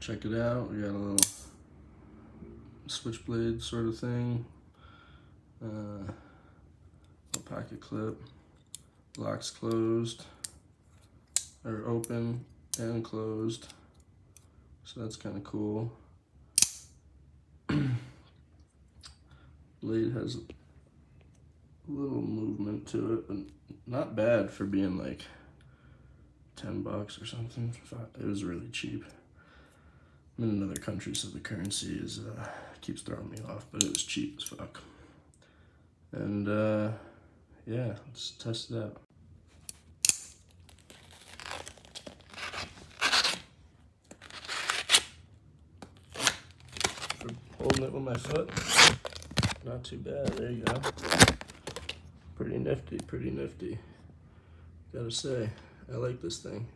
check it out. We got a little switchblade sort of thing, a pocket clip, locks closed, or open and closed, so that's kind of cool. Blade has a little movement to it, but not bad for being like $10 or something. It was really cheap. I'm in another country, so the currency is keeps throwing me off, but it was cheap as fuck. And yeah, let's test it out. For holding it with my foot, not too bad. There you go. Pretty nifty, pretty nifty. Gotta say, I like this thing.